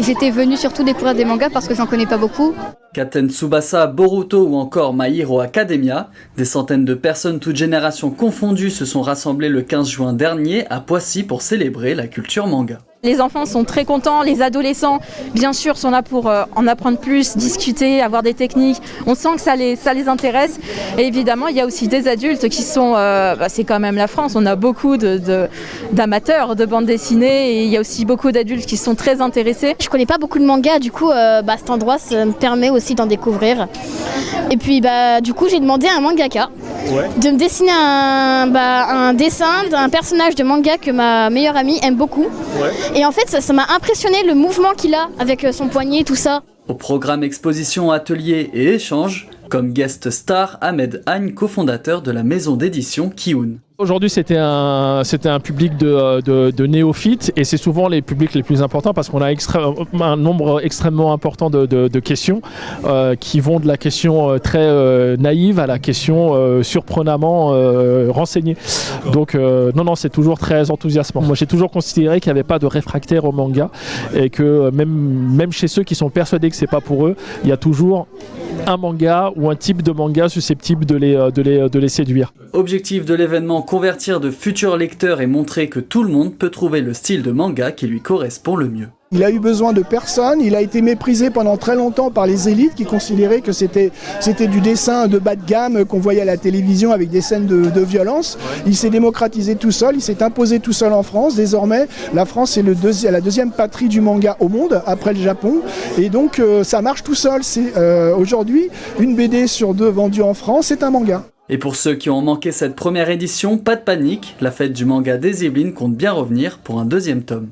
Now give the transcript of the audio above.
J'étais venue surtout découvrir des mangas parce que j'en connais pas beaucoup. Captain Tsubasa, Boruto ou encore My Hero Academia, des centaines de personnes toutes générations confondues se sont rassemblées le 15 juin dernier à Poissy pour célébrer la culture manga. Les enfants sont très contents, les adolescents, bien sûr, sont là pour en apprendre plus, discuter, avoir des techniques. On sent que ça les intéresse. Et évidemment, il y a aussi des adultes qui sont... c'est quand même la France, on a beaucoup d'amateurs de bande dessinée et il y a aussi beaucoup d'adultes qui sont très intéressés. Je connais pas beaucoup de mangas, du coup, cet endroit ça me permet aussi d'en découvrir. Et puis, du coup, j'ai demandé à un mangaka de me dessiner un dessin d'un personnage de manga que ma meilleure amie aime beaucoup. Et en fait, ça m'a impressionné le mouvement qu'il a avec son poignet, tout ça. Au programme exposition, ateliers et échanges, comme guest star Ahmed Agne, cofondateur de la maison d'édition Kiun. Aujourd'hui, c'était un public de néophytes et c'est souvent les publics les plus importants parce qu'on a un nombre extrêmement important de questions qui vont de la question très naïve à la question surprenamment renseignée. Donc non, c'est toujours très enthousiasmant. Moi, j'ai toujours considéré qu'il n'y avait pas de réfractaires au manga et que même chez ceux qui sont persuadés que c'est pas pour eux, il y a toujours un manga ou un type de manga susceptible de les séduire. Objectif de l'événement, convertir de futurs lecteurs et montrer que tout le monde peut trouver le style de manga qui lui correspond le mieux. Il a eu besoin de personne, il a été méprisé pendant très longtemps par les élites qui considéraient que c'était du dessin de bas de gamme qu'on voyait à la télévision avec des scènes de violence. Il s'est démocratisé tout seul, il s'est imposé tout seul en France. Désormais, la France est la deuxième patrie du manga au monde, après le Japon. Et donc, ça marche tout seul. Aujourd'hui, une BD sur 2 vendue en France, c'est un manga. Et pour ceux qui ont manqué cette première édition, pas de panique, la fête du manga des Yvelines compte bien revenir pour un 2e tome.